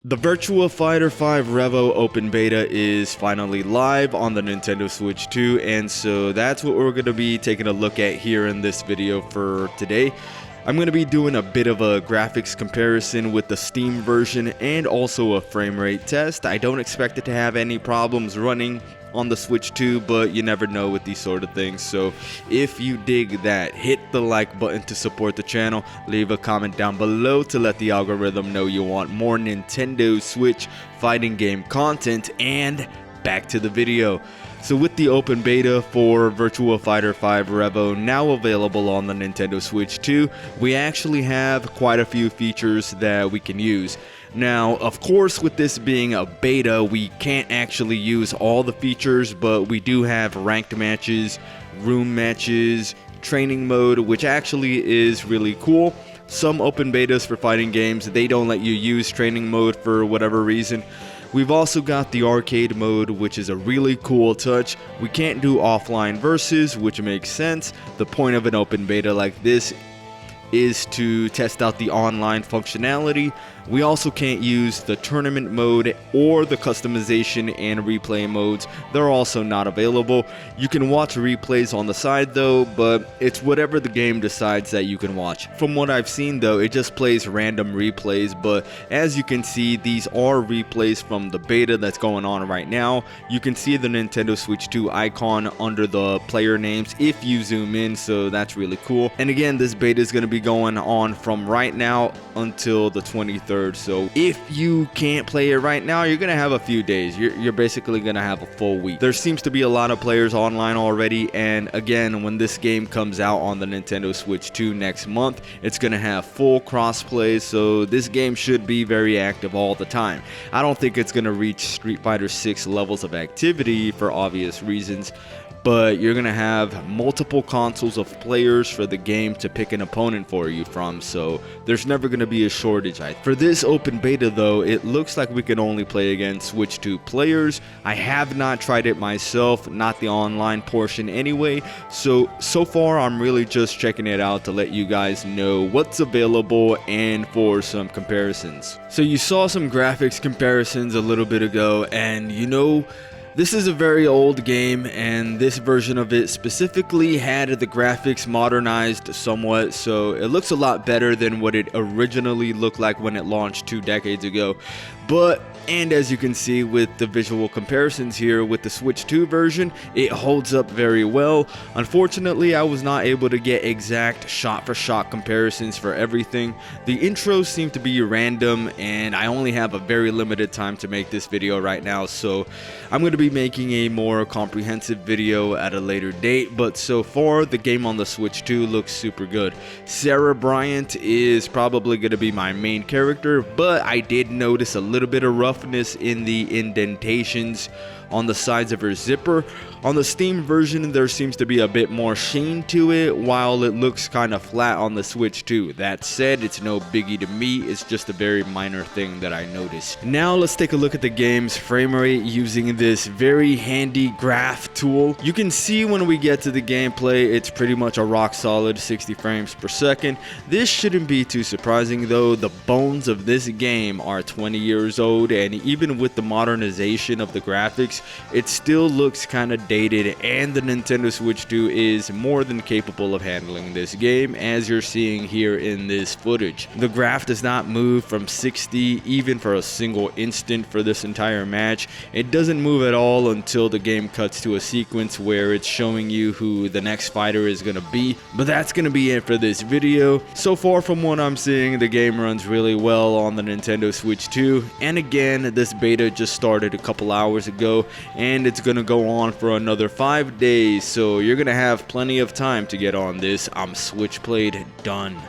The Virtua Fighter 5 REVO Open Beta is finally live on the Nintendo Switch 2, and so that's what we're going to be taking a look at here in this video for today. I'm going to be doing a bit of a graphics comparison with the Steam version and also a frame rate test. I don't expect it to have any problems running on the Switch 2, but you never know with these sort of things. So if you dig that, hit the like button to support the channel, leave a comment down below to let the algorithm know you want more Nintendo Switch fighting game content, and back to the video. So with the open beta for Virtua Fighter 5 REVO now available on the Nintendo Switch 2, we actually have quite a few features that we can use. Now, of course, with this being a beta, we can't actually use all the features, but we do have ranked matches, room matches, training mode, which actually is really cool. Some open betas for fighting games, they don't let you use training mode for whatever reason. We've also got the arcade mode, which is a really cool touch. We can't do offline versus, which makes sense. The point of an open beta like this is to test out the online functionality. We also can't use the tournament mode or the customization and replay modes. They're also not available. You can watch replays on the side though, but it's whatever the game decides that you can watch. From what I've seen though, it just plays random replays, but as you can see, these are replays from the beta that's going on right now. You can see the Nintendo Switch 2 icon under the player names if you zoom in, so that's really cool. And again, this beta is going to be going on from right now until the 23rd. So if you can't play it right now, you're gonna have a few days. You're basically gonna have a full week. There seems to be a lot of players online already, and again, when this game comes out on the Nintendo Switch 2 next month, it's gonna have full crossplay, so this game should be very active all the time. I don't think it's gonna reach Street Fighter 6 levels of activity for obvious reasons, but you're gonna have multiple consoles of players for the game to pick an opponent for you from, so there's never gonna be a shortage. For this open beta though, it looks like we can only play against Switch 2 players. I have not tried it myself, not the online portion anyway, so far I'm really just checking it out to let you guys know what's available and for some comparisons. So you saw some graphics comparisons a little bit ago, and you know, this is a very old game, and this version of it specifically had the graphics modernized somewhat, so it looks a lot better than what it originally looked like when it launched 2 decades ago. And as you can see with the visual comparisons here with the Switch 2 version, it holds up very well. Unfortunately, I was not able to get exact shot-for-shot comparisons for everything. The intros seem to be random, and I only have a very limited time to make this video right now, so I'm going to be making a more comprehensive video at a later date. But so far, the game on the Switch 2 looks super good. Sarah Bryant is probably going to be my main character, but I did notice a little bit of roughness in the indentations on the sides of her zipper. On the Steam version, there seems to be a bit more sheen to it, while it looks kind of flat on the Switch 2. That said, it's no biggie to me, it's just a very minor thing that I noticed. Now let's take a look at the game's frame rate using this very handy graph tool. You can see when we get to the gameplay, it's pretty much a rock solid 60 frames per second. This shouldn't be too surprising though. The bones of this game are 20 years old, and even with the modernization of the graphics, it still looks kind of dated, and the Nintendo Switch 2 is more than capable of handling this game, as you're seeing here in this footage. The graph does not move from 60 even for a single instant for this entire match. It doesn't move at all until the game cuts to a sequence where it's showing you who the next fighter is going to be. But that's going to be it for this video. So far from what I'm seeing, the game runs really well on the Nintendo Switch 2, and again, this beta just started a couple hours ago, and it's gonna go on for another 5 days, so you're gonna have plenty of time to get on this. I'm SwitchPlayed, done.